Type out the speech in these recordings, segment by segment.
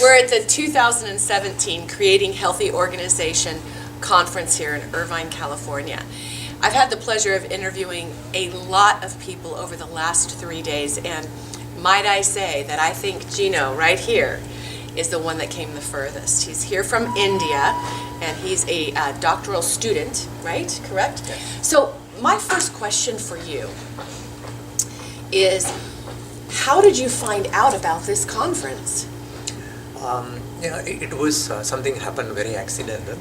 We're at the 2017 Creating Healthy Organization Conference here in Irvine, California. I've had the pleasure of interviewing a lot of people over the last 3 days, and might I say that I think Jino, right here, is the one that came the furthest. He's here from India, and he's a doctoral student, right? Correct? Yes. So my first question for you is, how did you find out about this conference? It was something happened very accidental.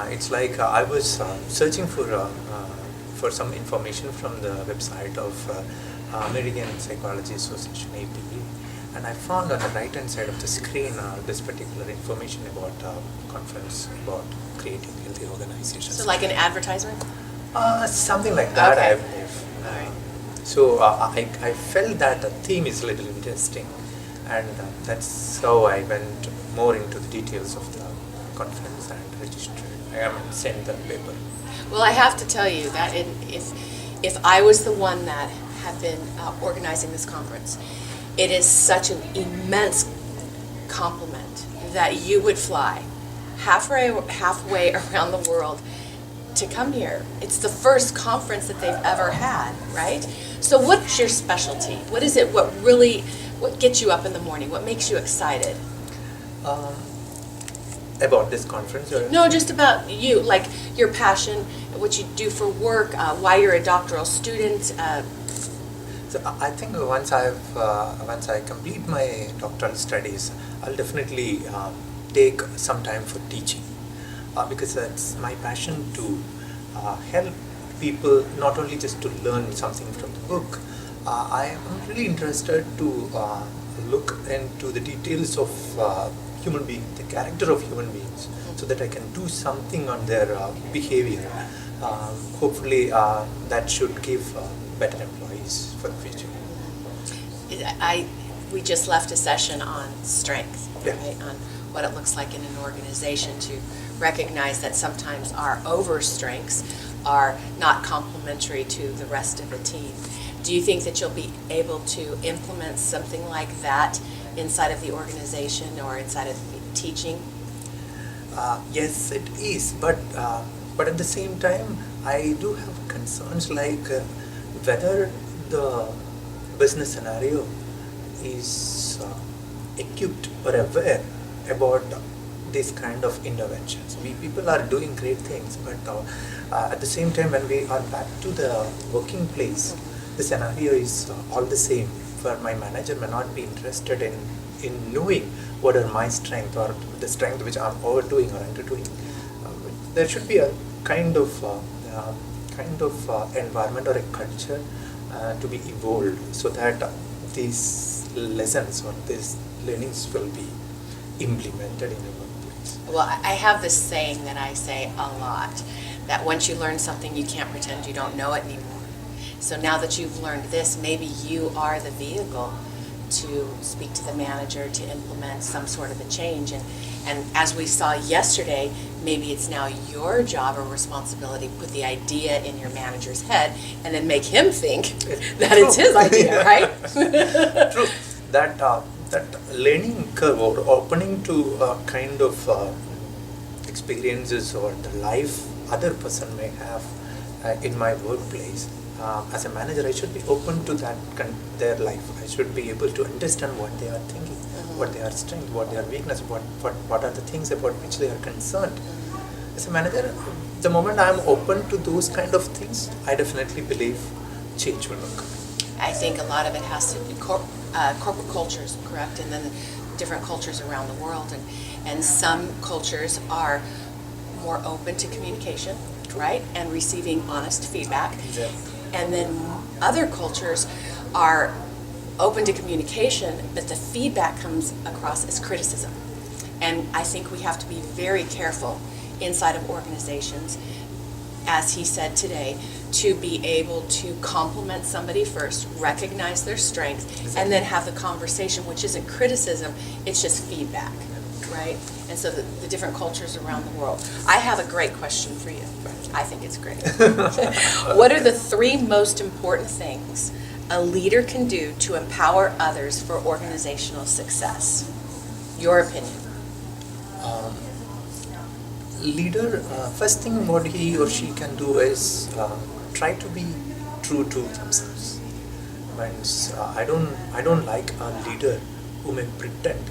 It's like I was searching for some information from the website of American Psychology Association (APA), and I found on the right-hand side of the screen this particular information about conference about creating healthy organizations. So like an advertisement? Something like that, Okay. I believe. So I felt that the theme is a little interesting, and that's how I went more into the details of the conference and registered. Sent the paper. Well, I have to tell you that if I was the one that had been organizing this conference, it is such an immense compliment that you would fly halfway around the world to come here. It's the first conference that they've ever had, right? So what's your specialty? What is it, what gets you up in the morning? What makes you excited? About this conference? Or? No, just about you, like your passion, what you do for work, why you're a doctoral student. So I think once I complete my doctoral studies, I'll definitely take some time for teaching, because it's my passion to help people not only just to learn something from the book. I am really interested to look into the details of human beings, the character of human beings, so that I can do something on their behavior. Hopefully that should give better employees for the future. We just left a session on strength, Yeah. right? On what it looks like in an organization to recognize that sometimes our overstrengths are not complementary to the rest of the team. Do you think that you'll be able to implement something like that inside of the organization or inside of teaching? Yes, it is, but at the same time, I do have concerns like whether the business scenario is equipped or aware about this kind of interventions. We people are doing great things, but at the same time, when we are back to the working place, the scenario is all the same. For my manager may not be interested in knowing what are my strength or the strength which I'm overdoing or underdoing. There should be a kind of environment or a culture to be evolved, so that these lessons or these learnings will be implemented in the workplace. Well, I have this saying that I say a lot, that once you learn something, you can't pretend you don't know it anymore. So now that you've learned this, maybe you are the vehicle to speak to the manager to implement some sort of a change. And as we saw yesterday, maybe it's now your job or responsibility to put the idea in your manager's head and then make him think that it's his idea, right? True. That learning curve or opening to kind of experiences or the life other person may have in my workplace. As a manager, I should be open to their life. I should be able to understand what they are thinking, what their strength, what their weakness, what are the things about which they are concerned. As a manager, the moment I am open to those kind of things, I definitely believe change will occur. I think a lot of it has to do corporate cultures, correct? And then different cultures around the world. And some cultures are more open to communication, right? And receiving honest feedback. Exactly. And then other cultures are open to communication, but the feedback comes across as criticism. And I think we have to be very careful inside of organizations, as he said today, to be able to compliment somebody first, recognize their strength, and then have the conversation, which isn't criticism, it's just feedback, right? And so the different cultures around the world. I have a great question for you. I think it's great. What are the 3 most important things a leader can do to empower others for organizational success? Your opinion. Um, Leader, first thing what he or she can do is try to be true to themselves. Means I don't like a leader who may pretend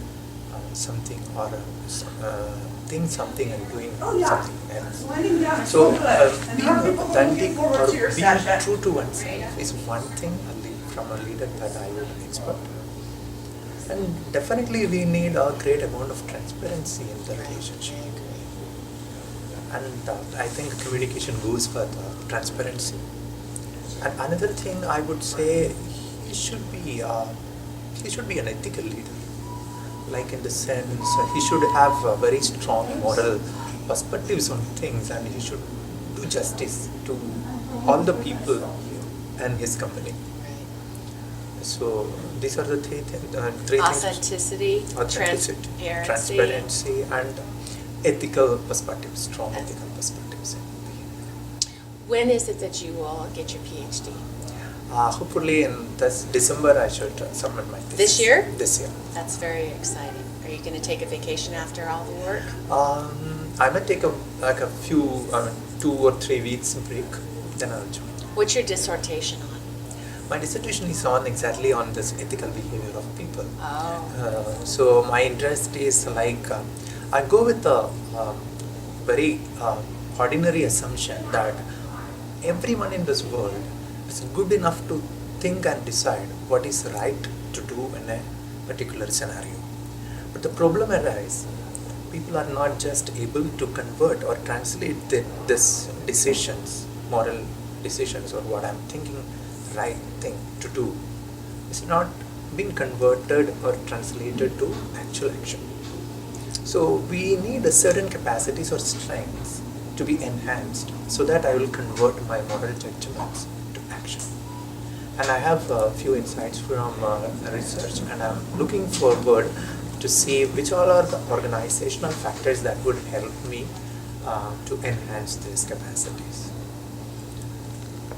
something or think something and doing something else. So being authentic or being true to oneself is one thing from a leader that I would expect. And definitely we need a great amount of transparency in the relationship. And I think communication goes for the transparency. And another thing I would say, he should be an ethical leader. Like in the sense, he should have very strong moral perspectives on things, and he should do justice to all the people and his company. So these are the three things. Authenticity, transparency, and ethical perspectives, strong ethical perspectives. When is it that you will get your PhD? Hopefully in this December I should submit my thesis. This year? This year. That's very exciting. Are you going to take a vacation after all the work? I might take a few, 2 or 3 weeks break, then I'll join. What's your dissertation on? My dissertation is exactly on this ethical behavior of people. Oh. So my interest is like, I go with a very ordinary assumption that everyone in this world is good enough to think and decide what is right to do in a particular scenario. But the problem arises, people are not just able to convert or translate this decisions, moral decisions, or what I'm thinking right thing to do. It's not being converted or translated to actual action. So we need a certain capacities or strengths to be enhanced so that I will convert my moral judgments to action. And I have a few insights from research, and I'm looking forward to see which all are the organizational factors that would help me to enhance these capacities.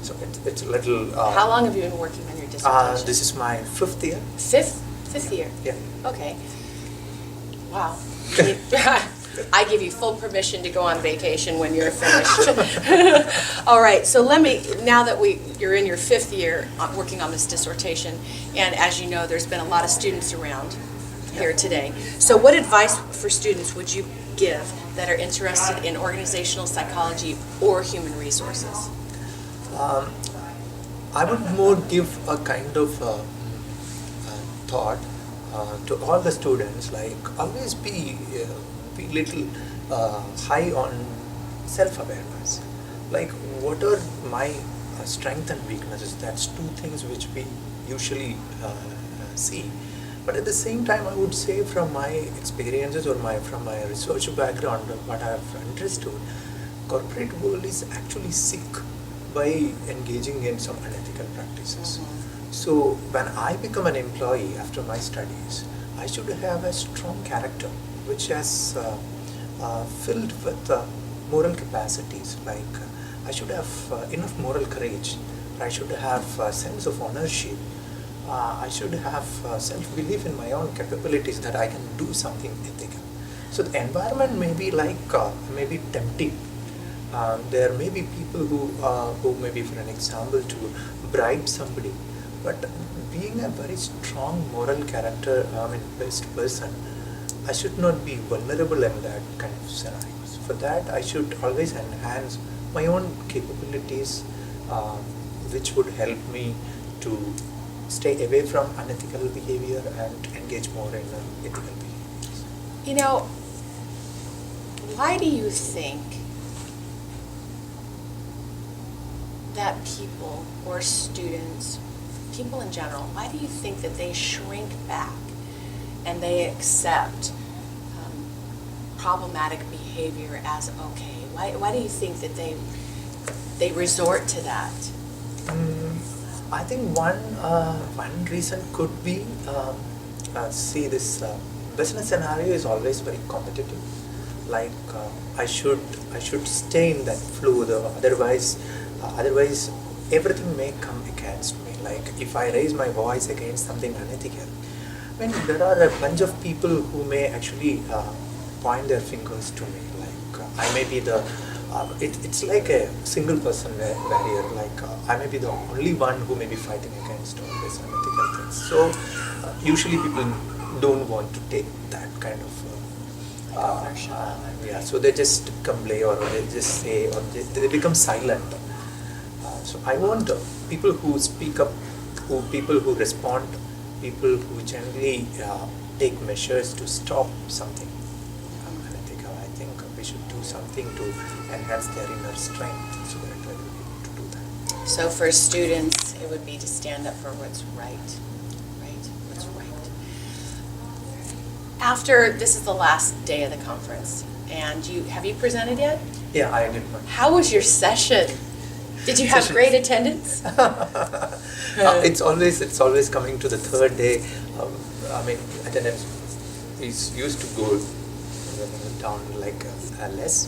So it's a little... How long have you been working on your dissertation? This is my 5th year. Fifth year? Yeah. Okay. Wow. I give you full permission to go on vacation when you're finished. All right, so now that you're in your 5th year working on this dissertation, and as you know, there's been a lot of students around here today. So what advice for students would you give that are interested in organizational psychology or human resources? I would more give a kind of thought to all the students, like always be little high on self-awareness. Like what are my strengths and weaknesses? That's 2 things which we usually see. But at the same time, I would say from my experiences or from my research background, what I have understood, corporate world is actually sick by engaging in some unethical practices. So when I become an employee after my studies, I should have a strong character which has filled with moral capacities. Like I should have enough moral courage. I should have a sense of ownership. I should have self-belief in my own capabilities that I can do something ethical. So the environment may be like may be tempting. There may be people who may be, for an example, to bribe somebody, but being a very strong moral character, based person, I should not be vulnerable in that kind of scenarios. For that, I should always enhance my own capabilities, which would help me to stay away from unethical behavior and engage more in ethical behaviors. You know, why do you think that people or students, people in general, why do you think that they shrink back and they accept problematic behavior as okay? Why do you think that they resort to that? I think one reason could be, see, this business scenario is always very competitive. Like I should stay in that flow, otherwise everything may come against me. Like if I raise my voice against something unethical, I mean, there are a bunch of people who may actually point their fingers to me. Like I may be the, it's like a single person barrier. Like I may be the only one who may be fighting against all these unethical things. So usually people don't want to take that kind of. Yeah, so they just complain or they just say or they become silent. So I want people who speak up, people who respond, people who generally take measures to stop something unethical. I think we should do something to enhance their inner strength so that they will be able to do that. So for students, it would be to stand up for what's right, what's right. After, this is the last day of the conference, and have you presented yet? Yeah, I did one. How was your session? Did you have great attendance? It's always coming to the third day. I mean, attendance is used to go down like less.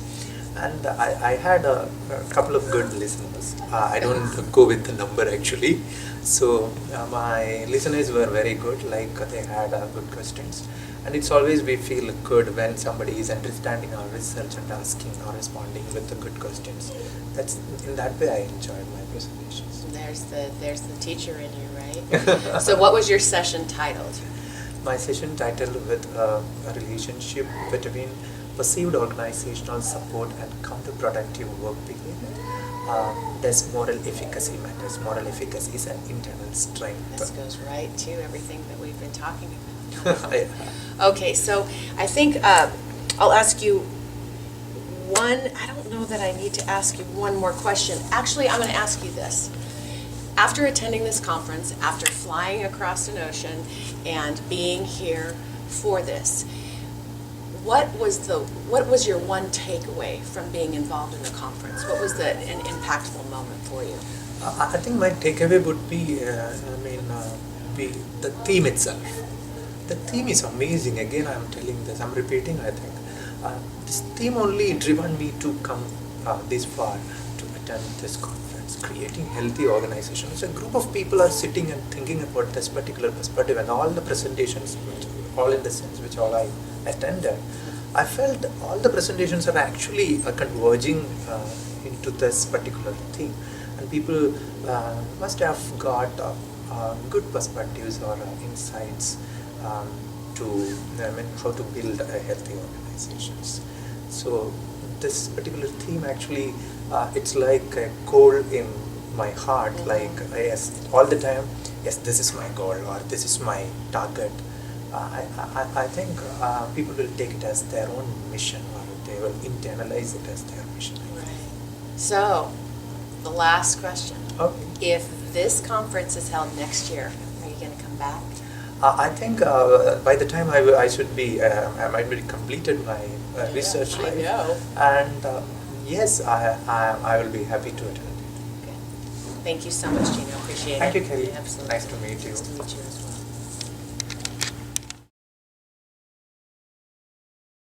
And I had a couple of good listeners. I don't go with the number actually. So my listeners were very good, like they had good questions. And it's always we feel good when somebody is understanding our research and asking or responding with the good questions. That's in that way I enjoyed my presentations. There's the teacher in you, right? So what was your session titled? My session titled with a relationship between perceived organizational support and counterproductive work behavior. Does moral efficacy matters? Moral efficacy is an internal strength. This goes right to everything that we've been talking about. Yeah. Okay, so I think I'll ask you one, I don't know that I need to ask you one more question. Actually, I'm going to ask you this. After attending this conference, after flying across an ocean and being here for this, what was your one takeaway from being involved in the conference? What was an impactful moment for you? I think my takeaway would be, be the theme itself. The theme is amazing. Again, I'm telling this, I'm repeating, I think. This theme only driven me to come this far to attend this conference, creating healthy organizations. A group of people are sitting and thinking about this particular perspective, and all the presentations, all in the sense which all I attended, I felt all the presentations are actually converging into this particular theme, and people must have got good perspectives or insights how to build a healthy organizations. So this particular theme actually, it's like a goal in my heart, like yes, all the time, yes, this is my goal or this is my target. I think people will take it as their own mission or they will internalize it as their mission. Right. So, the last question. Okay. If this conference is held next year, are you going to come back? I think by the time I should be, I might be completed my research life. I know. And yes, I will be happy to attend. Good. Thank you so much, Jino. Appreciate it. Thank you, Kelly. Absolutely. Nice to meet you. Nice to meet you as well.